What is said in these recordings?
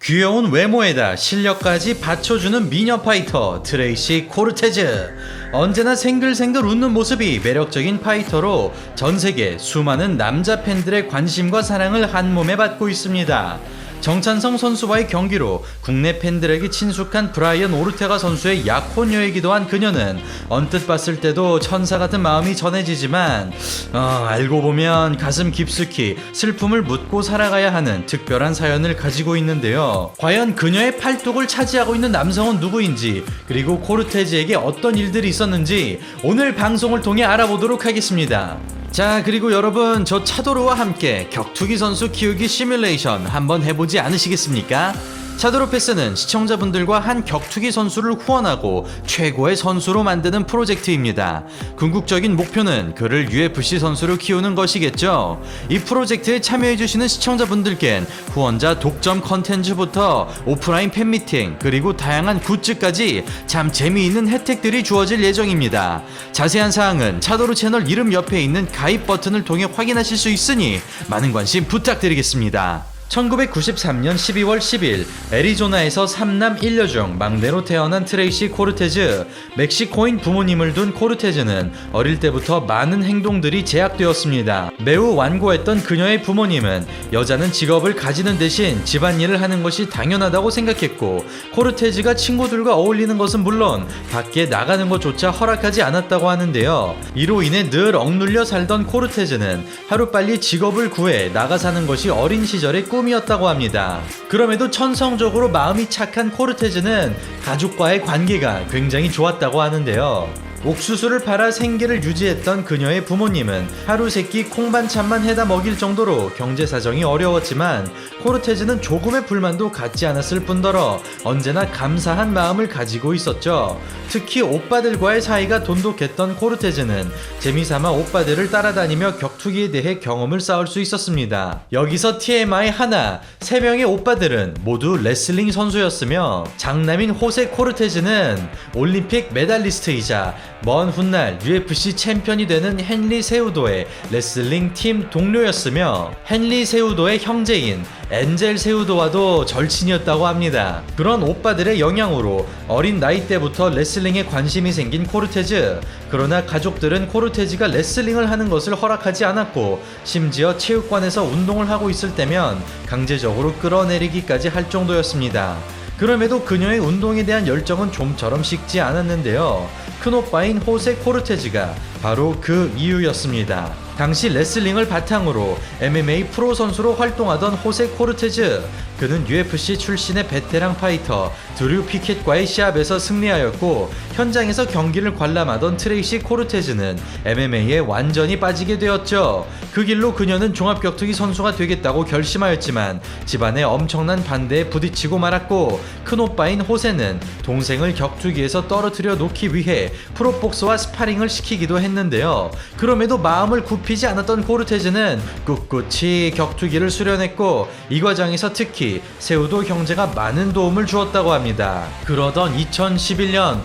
귀여운 외모에다 실력까지 받쳐주는 미녀 파이터 트레이시 코르테즈. 언제나 생글생글 웃는 모습이 매력적인 파이터로 전세계 수많은 남자 팬들의 관심과 사랑을 한몸에 받고 있습니다. 정찬성 선수와의 경기로 국내 팬들에게 친숙한 브라이언 오르테가 선수의 약혼녀이기도 한 그녀는 언뜻 봤을 때도 천사 같은 마음이 전해지지만 알고 보면 가슴 깊숙이 슬픔을 묻고 살아가야 하는 특별한 사연을 가지고 있는데요. 과연 그녀의 팔뚝을 차지하고 있는 남성은 누구인지, 그리고 코르테즈에게 어떤 일들이 있었는지 오늘 방송을 통해 알아보도록 하겠습니다. 자, 그리고 여러분, 저 차도르와 함께 격투기 선수 키우기 시뮬레이션 한번 해보지 않으시겠습니까? 차도르 패스는 시청자분들과 한 격투기 선수를 후원하고 최고의 선수로 만드는 프로젝트입니다. 궁극적인 목표는 그를 UFC 선수로 키우는 것이겠죠. 이 프로젝트에 참여해주시는 시청자분들께는 후원자 독점 컨텐츠부터 오프라인 팬미팅, 그리고 다양한 굿즈까지 참 재미있는 혜택들이 주어질 예정입니다. 자세한 사항은 차도르 채널 이름 옆에 있는 가입 버튼을 통해 확인하실 수 있으니 많은 관심 부탁드리겠습니다. 1993년 12월 10일 애리조나에서 3남 1녀 중 막내로 태어난 트레이시 코르테즈. 멕시코인 부모님을 둔 코르테즈는 어릴 때부터 많은 행동들이 제약되었습니다. 매우 완고했던 그녀의 부모님은 여자는 직업을 가지는 대신 집안일을 하는 것이 당연하다고 생각했고, 코르테즈가 친구들과 어울리는 것은 물론 밖에 나가는 것조차 허락하지 않았다고 하는데요. 이로 인해 늘 억눌려 살던 코르테즈는 하루빨리 직업을 구해 나가 사는 것이 어린 시절의 꿈이었다고 합니다. 그럼에도 천성적으로 마음이 착한 코르테즈는 가족과의 관계가 굉장히 좋았다고 하는데요. 옥수수를 팔아 생계를 유지했던 그녀의 부모님은 하루 세끼 콩반찬만 해다 먹일 정도로 경제 사정이 어려웠지만, 코르테즈는 조금의 불만도 갖지 않았을 뿐더러 언제나 감사한 마음을 가지고 있었죠. 특히 오빠들과의 사이가 돈독했던 코르테즈는 재미삼아 오빠들을 따라다니며 격투기에 대해 경험을 쌓을 수 있었습니다. 여기서 TMI 하나, 3명의 오빠들은 모두 레슬링 선수였으며, 장남인 호세 코르테즈는 올림픽 메달리스트이자 먼 훗날 UFC 챔피언이 되는 헨리 세우도의 레슬링 팀 동료였으며, 헨리 세우도의 형제인 엔젤 세우도와도 절친이었다고 합니다. 그런 오빠들의 영향으로 어린 나이 때부터 레슬링에 관심이 생긴 코르테즈. 그러나 가족들은 코르테즈가 레슬링을 하는 것을 허락하지 않았고, 심지어 체육관에서 운동을 하고 있을 때면 강제적으로 끌어내리기까지 할 정도였습니다. 그럼에도 그녀의 운동에 대한 열정은 좀처럼 식지 않았는데요. 큰오빠인 호세 코르테즈가 바로 그 이유였습니다. 당시 레슬링을 바탕으로 MMA 프로 선수로 활동하던 호세 코르테즈. 그는 UFC 출신의 베테랑 파이터 드류 피켓과의 시합에서 승리하였고, 현장에서 경기를 관람하던 트레이시 코르테즈는 MMA에 완전히 빠지게 되었죠. 그 길로 그녀는 종합격투기 선수가 되겠다고 결심하였지만 집안의 엄청난 반대에 부딪히고 말았고, 큰오빠인 호세는 동생을 격투기에서 떨어뜨려 놓기 위해 프로복스와 스파링을 시키기도 했는데요. 그럼에도 마음을 굽히지 않았던 코르테즈는 꿋꿋이 격투기를 수련했고, 이 과정에서 특히 세우도 형제가 많은 도움을 주었다고 합니다. 그러던 2011년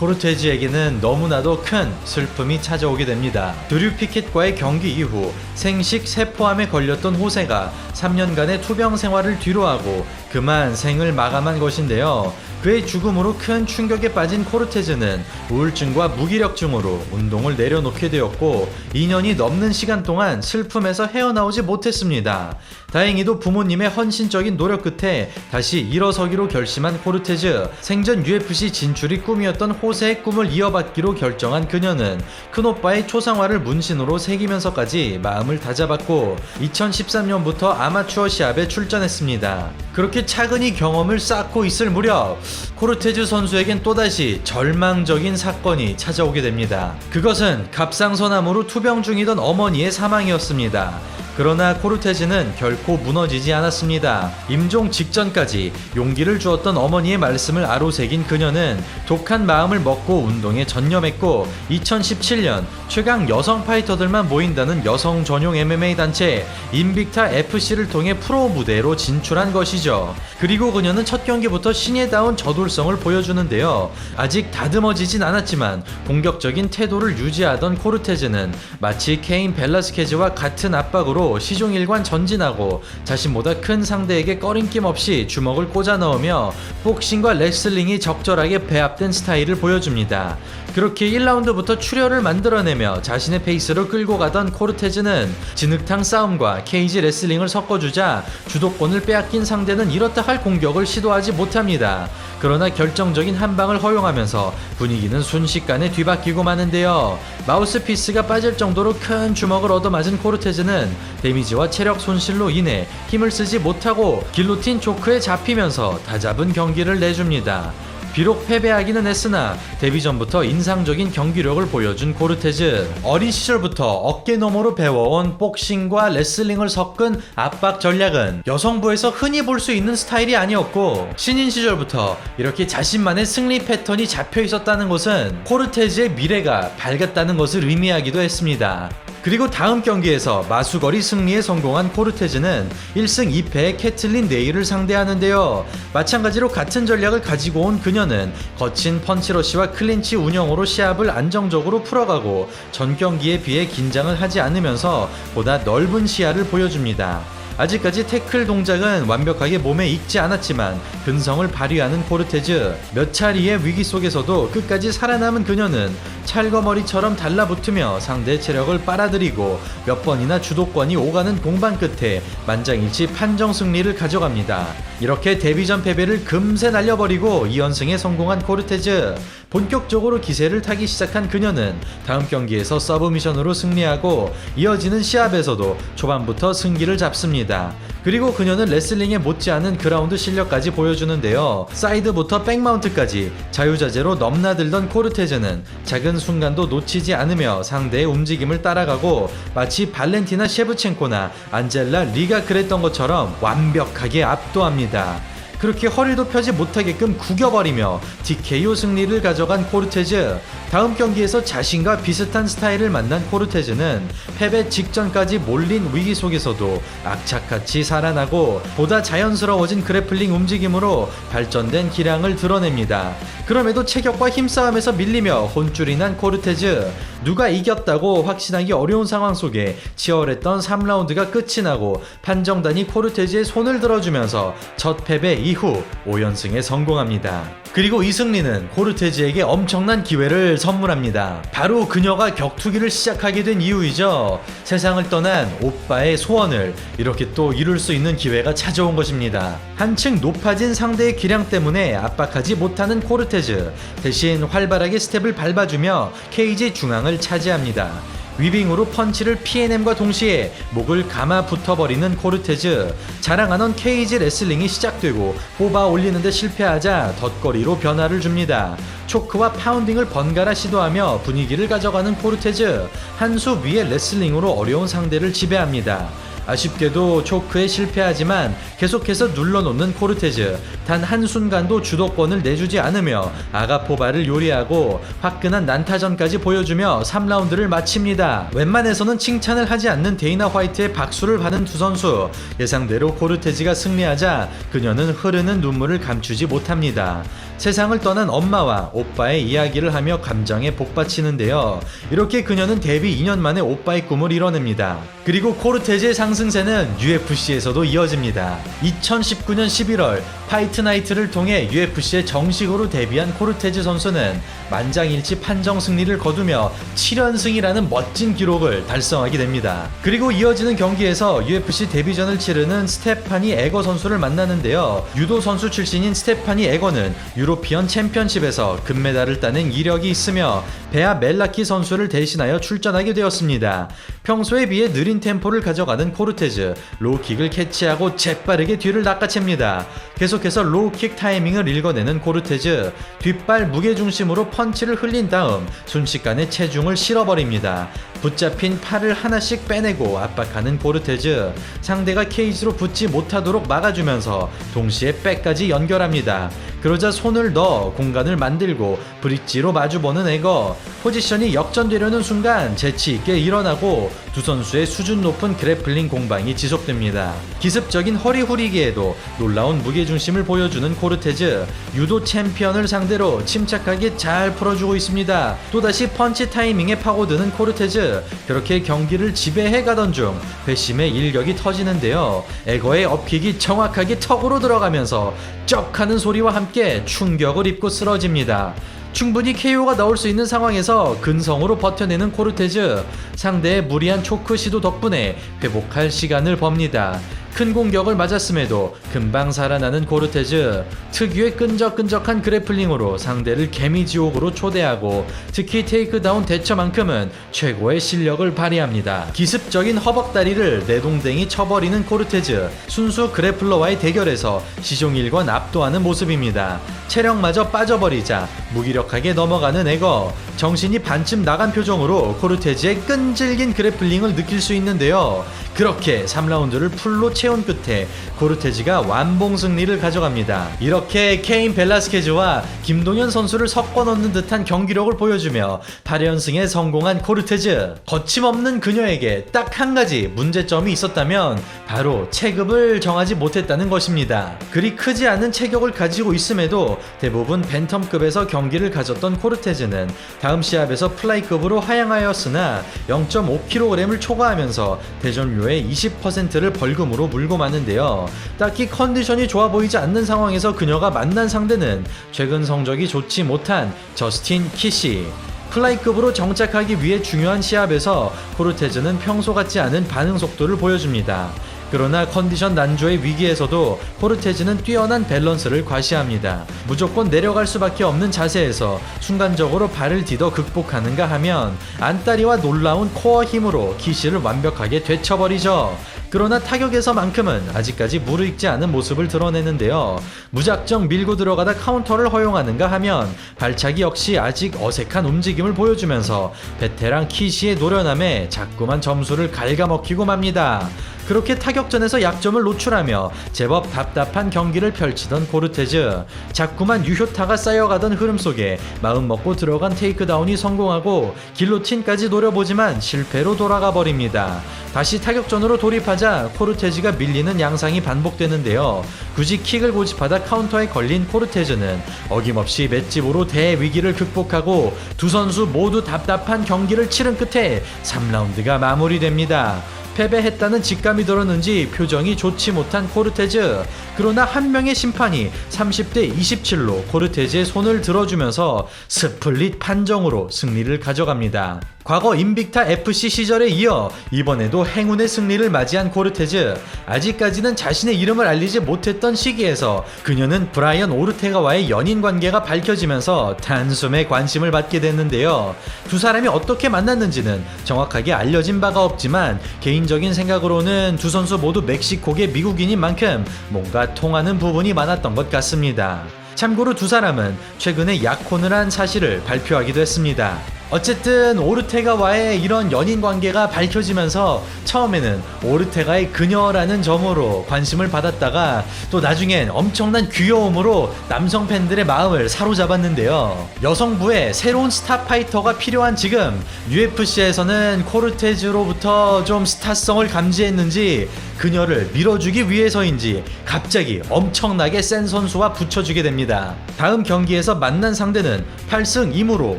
코르테즈에게는 너무나도 큰 슬픔이 찾아오게 됩니다. 드류 피켓과의 경기 이후 생식 세포암에 걸렸던 호세가 3년간의 투병 생활을 뒤로하고 그만 생을 마감한 것인데요. 그의 죽음으로 큰 충격에 빠진 코르테즈는 우울증과 무기력증으로 운동을 내려놓게 되었고, 2년이 넘는 시간 동안 슬픔에서 헤어나오지 못했습니다. 다행히도 부모님의 헌신적인 노력 끝에 다시 일어서기로 결심한 코르테즈. 생전 UFC 진출이 꿈이었던 호세의 꿈을 이어받기로 결정한 그녀는 큰오빠의 초상화를 문신으로 새기면서까지 마음을 다잡았고, 2013년부터 아마추어 시합에 출전했습니다. 그렇게 차근히 경험을 쌓고 있을 무렵 코르테즈 선수에겐 또다시 절망적인 사건이 찾아오게 됩니다. 그것은 갑상선암으로 투병 중이던 어머니의 사망이었습니다. 그러나 코르테즈는 결코 무너지지 않았습니다. 임종 직전까지 용기를 주었던 어머니의 말씀을 아로새긴 그녀는 독한 마음을 먹고 운동에 전념했고, 2017년 최강 여성 파이터들만 모인다는 여성 전용 MMA 단체 인빅타 FC를 통해 프로 무대로 진출한 것이죠. 그리고 그녀는 첫 경기부터 신예다운 저돌성을 보여주는데요. 아직 다듬어지진 않았지만 공격적인 태도를 유지하던 코르테즈는 마치 케인 벨라스케즈와 같은 압박으로 속도로 시종일관 전진하고 자신보다 큰 상대에게 꺼림낌 없이 주먹을 꽂아 넣으며 복싱과 레슬링이 적절하게 배합된 스타일을 보여줍니다. 그렇게 1라운드부터 출혈을 만들어내며 자신의 페이스로 끌고 가던 코르테즈는 진흙탕 싸움과 케이지 레슬링을 섞어주자 주도권을 빼앗긴 상대는 이렇다 할 공격을 시도하지 못합니다. 그러나 결정적인 한 방을 허용하면서 분위기는 순식간에 뒤바뀌고 마는데요. 마우스피스가 빠질 정도로 큰 주먹을 얻어맞은 코르테즈는 데미지와 체력 손실로 인해 힘을 쓰지 못하고 길로틴 초크에 잡히면서 다잡은 경기를 내줍니다. 비록 패배하기는 했으나 데뷔 전부터 인상적인 경기력을 보여준 코르테즈. 어린 시절부터 어깨너머로 배워온 복싱과 레슬링을 섞은 압박 전략은 여성부에서 흔히 볼 수 있는 스타일이 아니었고, 신인 시절부터 이렇게 자신만의 승리 패턴이 잡혀 있었다는 것은 코르테즈의 미래가 밝았다는 것을 의미하기도 했습니다. 그리고 다음 경기에서 마수거리 승리에 성공한 코르테즈는 1승 2패의 캐틀린 네일을 상대하는데요. 마찬가지로 같은 전략을 가지고 온 그녀는 거친 펀치러시와 클린치 운영으로 시합을 안정적으로 풀어가고 전 경기에 비해 긴장을 하지 않으면서 보다 넓은 시야를 보여줍니다. 아직까지 태클 동작은 완벽하게 몸에 익지 않았지만 근성을 발휘하는 코르테즈. 몇 차례의 위기 속에서도 끝까지 살아남은 그녀는 찰거머리처럼 달라붙으며 상대의 체력을 빨아들이고 몇 번이나 주도권이 오가는 공방 끝에 만장일치 판정 승리를 가져갑니다. 이렇게 데뷔 전 패배를 금세 날려버리고 2연승에 성공한 코르테즈. 본격적으로 기세를 타기 시작한 그녀는 다음 경기에서 서브미션으로 승리하고 이어지는 시합에서도 초반부터 승기를 잡습니다. 그리고 그녀는 레슬링에 못지않은 그라운드 실력까지 보여주는데요. 사이드부터 백마운트까지 자유자재로 넘나들던 코르테즈는 작은 순간도 놓치지 않으며 상대의 움직임을 따라가고 마치 발렌티나 셰브첸코나 안젤라 리가 그랬던 것처럼 완벽하게 압도합니다. 그렇게 허리도 펴지 못하게끔 구겨버리며 TKO 승리를 가져간 코르테즈. 다음 경기에서 자신과 비슷한 스타일을 만난 코르테즈는 패배 직전까지 몰린 위기 속에서도 악착같이 살아나고 보다 자연스러워진 그래플링 움직임으로 발전된 기량을 드러냅니다. 그럼에도 체격과 힘싸움에서 밀리며 혼쭐이 난 코르테즈. 누가 이겼다고 확신하기 어려운 상황 속에 치열했던 3라운드가 끝이 나고 판정단이 코르테즈의 손을 들어주면서 첫 패배 이후 5연승에 성공합니다. 그리고 이 승리는 코르테즈에게 엄청난 기회를 선물합니다. 바로 그녀가 격투기를 시작하게 된 이유이죠. 세상을 떠난 오빠의 소원을 이렇게 또 이룰 수 있는 기회가 찾아온 것입니다. 한층 높아진 상대의 기량 때문에 압박하지 못하는 코르테즈. 대신 활발하게 스텝을 밟아주며 케이지 중앙을 차지합니다. 위빙으로 펀치를 피해냄과 동시에 목을 감아 붙어버리는 코르테즈. 자랑하던 케이지 레슬링이 시작되고 뽑아 올리는데 실패하자 덧거리로 변화를 줍니다. 초크와 파운딩을 번갈아 시도하며 분위기를 가져가는 코르테즈. 한 수 위의 레슬링으로 어려운 상대를 지배합니다. 아쉽게도 초크에 실패하지만 계속해서 눌러놓는 코르테즈. 단 한순간도 주도권을 내주지 않으며 아가포바를 요리하고 화끈한 난타전까지 보여주며 3라운드를 마칩니다. 웬만해서는 칭찬을 하지 않는 데이나 화이트의 박수를 받은 두 선수. 예상대로 코르테즈가 승리하자 그녀는 흐르는 눈물을 감추지 못합니다. 세상을 떠난 엄마와 오빠의 이야기를 하며 감정에 복받치는데요. 이렇게 그녀는 데뷔 2년 만에 오빠의 꿈을 이뤄냅니다. 그리고 코르테즈의 상승세는 UFC에서도 이어집니다. 2019년 11월 파이트 나이트를 통해 UFC에 정식으로 데뷔한 코르테즈 선수는 만장일치 판정 승리를 거두며 7연승이라는 멋진 기록을 달성하게 됩니다. 그리고 이어지는 경기에서 UFC 데뷔전을 치르는 스테파니 에거 선수를 만나는데요. 유도 선수 출신인 스테파니 에거는 유로피언 챔피언십에서 금메달을 따낸 이력이 있으며 베아 멜라키 선수를 대신하여 출전하게 되었습니다. 평소에 비해 느린 템포를 가져가는 코르테즈. 로우킥을 캐치하고 재빠르게 뒤를 낚아챕니다. 계속해서 로우킥 타이밍을 읽어내는 코르테즈. 뒷발 무게중심으로 펀치를 흘린 다음 순식간에 체중을 실어버립니다. 붙잡힌 팔을 하나씩 빼내고 압박하는 코르테즈. 상대가 케이지로 붙지 못하도록 막아주면서 동시에 백까지 연결합니다. 그러자 손을 넣어 공간을 만들고 브릿지로 마주보는 에거. 포지션이 역전되려는 순간 재치있게 일어나고 두 선수의 수준 높은 그래플링 공방이 지속됩니다. 기습적인 허리 후리기에도 놀라운 무게중심을 보여주는 코르테즈. 유도 챔피언을 상대로 침착하게 잘 풀어주고 있습니다. 또다시 펀치 타이밍에 파고드는 코르테즈. 코르테즈. 그렇게 경기를 지배해 가던 중 회심의 일격이 터지는데요. 에거의 업킥이 정확하게 턱으로 들어가면서 쩍 하는 소리와 함께 충격을 입고 쓰러집니다. 충분히 KO가 나올 수 있는 상황에서 근성으로 버텨내는 코르테즈. 상대의 무리한 초크 시도 덕분에 회복할 시간을 법니다. 큰 공격을 맞았음에도 금방 살아나는 코르테즈. 특유의 끈적끈적한 그래플링으로 상대를 개미지옥으로 초대하고 특히 테이크다운 대처만큼은 최고의 실력을 발휘합니다. 기습적인 허벅다리를 내동댕이 쳐버리는 코르테즈. 순수 그래플러와의 대결에서 시종일관 압도하는 모습입니다. 체력마저 빠져버리자 무기력하게 넘어가는 에거. 정신이 반쯤 나간 표정으로 코르테즈의 끈질긴 그래플링을 느낄 수 있는데요. 그렇게 3라운드를 풀로 채운 끝에 코르테즈가 완봉 승리를 가져갑니다. 이렇게 케인 벨라스케즈와 김동현 선수를 섞어 넣는 듯한 경기력을 보여주며 8연승에 성공한 코르테즈. 거침없는 그녀에게 딱 한 가지 문제점이 있었다면 바로 체급을 정하지 못했다는 것입니다. 그리 크지 않은 체격을 가지고 있음에도 대부분 벤텀급에서 경기를 가졌던 코르테즈는 다음 시합에서 플라이급으로 하향하였으나 0.5kg을 초과하면서 대전료의 20%를 벌금으로 물고 마는데요. 딱히 컨디션이 좋아 보이지 않는 상황에서 그녀가 만난 상대는 최근 성적이 좋지 못한 저스틴 키시. 플라이급으로 정착하기 위해 중요한 시합에서 코르테즈는 평소 같지 않은 반응 속도를 보여줍니다. 그러나 컨디션 난조의 위기에서도 코르테즈는 뛰어난 밸런스를 과시합니다. 무조건 내려갈 수밖에 없는 자세에서 순간적으로 발을 디뎌 극복하는가 하면 안다리와 놀라운 코어 힘으로 키시를 완벽하게 되쳐버리죠. 그러나 타격에서만큼은 아직까지 무르익지 않은 모습을 드러내는데요. 무작정 밀고 들어가다 카운터를 허용하는가 하면 발차기 역시 아직 어색한 움직임을 보여주면서 베테랑 키시의 노련함에 자꾸만 점수를 갉아먹히고 맙니다. 그렇게 타격전에서 약점을 노출하며 제법 답답한 경기를 펼치던 코르테즈. 자꾸만 유효타가 쌓여가던 흐름 속에 마음먹고 들어간 테이크다운이 성공하고 길로틴까지 노려보지만 실패로 돌아가 버립니다. 다시 타격전으로 돌입하자 코르테즈가 밀리는 양상이 반복되는데요. 굳이 킥을 고집하다 카운터에 걸린 코르테즈는 어김없이 맷집으로 대위기를 극복하고 두 선수 모두 답답한 경기를 치른 끝에 3라운드가 마무리됩니다. 패배했다는 직감이 들었는지 표정이 좋지 못한 코르테즈. 그러나 한 명의 심판이 30대 27로 코르테즈의 손을 들어주면서 스플릿 판정으로 승리를 가져갑니다. 과거 인빅타 FC 시절에 이어 이번에도 행운의 승리를 맞이한 코르테즈. 아직까지는 자신의 이름을 알리지 못했던 시기에서 그녀는 브라이언 오르테가와의 연인 관계가 밝혀지면서 단숨에 관심을 받게 됐는데요. 두 사람이 어떻게 만났는지는 정확하게 알려진 바가 없지만 개인적인 생각으로는 두 선수 모두 멕시코계 미국인인 만큼 뭔가 통하는 부분이 많았던 것 같습니다. 참고로 두 사람은 최근에 약혼을 한 사실을 발표하기도 했습니다. 어쨌든 오르테가와의 이런 연인 관계가 밝혀지면서 처음에는 오르테가의 그녀라는 점으로 관심을 받았다가 또 나중엔 엄청난 귀여움으로 남성 팬들의 마음을 사로잡았는데요. 여성부의 새로운 스타 파이터가 필요한 지금 UFC에서는 코르테즈로부터 좀 스타성을 감지했는지 그녀를 밀어주기 위해서인지 갑자기 엄청나게 센 선수와 붙여주게 됩니다. 다음 경기에서 만난 상대는 8승 2무로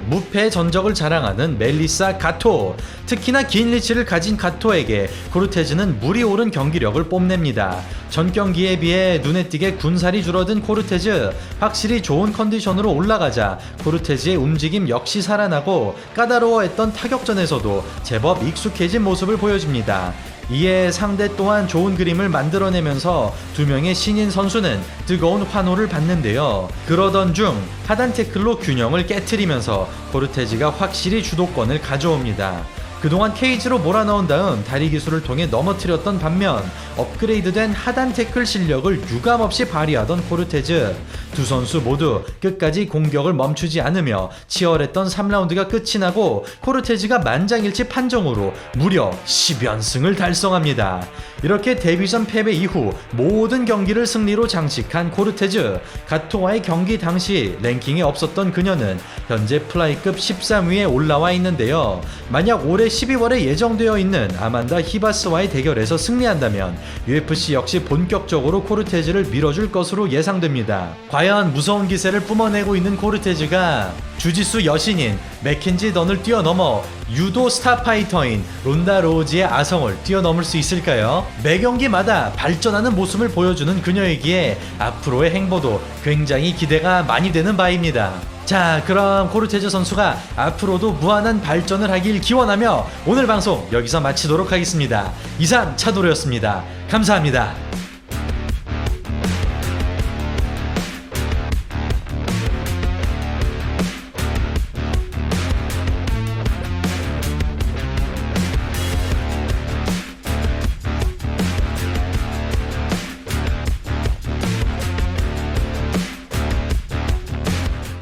무패 전적을 자랑하는 멜리사 가토. 특히나 긴 리치를 가진 가토에게 코르테즈는 물이 오른 경기력을 뽐냅니다. 전 경기에 비해 눈에 띄게 군살이 줄어든 코르테즈. 확실히 좋은 컨디션으로 올라가자 코르테즈의 움직임 역시 살아나고 까다로워했던 타격전에서도 제법 익숙해진 모습을 보여줍니다. 이에 상대 또한 좋은 그림을 만들어내면서 두 명의 신인 선수는 뜨거운 환호를 받는데요. 그러던 중 하단 태클로 균형을 깨트리면서 코르테즈가 확실히 주도권을 가져옵니다. 그동안 케이지로 몰아넣은 다음 다리 기술을 통해 넘어뜨렸던 반면 업그레이드된 하단 태클 실력을 유감없이 발휘하던 코르테즈. 두 선수 모두 끝까지 공격을 멈추지 않으며 치열했던 3라운드가 끝이 나고 코르테즈가 만장일치 판정으로 무려 10연승을 달성합니다. 이렇게 데뷔전 패배 이후 모든 경기를 승리로 장식한 코르테즈. 가토와의 경기 당시 랭킹에 없었던 그녀는 현재 플라이급 13위에 올라와 있는데요. 만약 올해 12월에 예정되어 있는 아만다 히바스와의 대결에서 승리한다면 UFC 역시 본격적으로 코르테즈를 밀어줄 것으로 예상됩니다. 과연 무서운 기세를 뿜어내고 있는 코르테즈가 주짓수 여신인 맥켄지 던을 뛰어넘어 유도 스타 파이터인 론다 로우지의 아성을 뛰어넘을 수 있을까요? 매 경기마다 발전하는 모습을 보여주는 그녀이기에 앞으로의 행보도 굉장히 기대가 많이 되는 바입니다. 자, 그럼 코르테즈 선수가 앞으로도 무한한 발전을 하길 기원하며 오늘 방송 여기서 마치도록 하겠습니다. 이상 차도로였습니다. 감사합니다.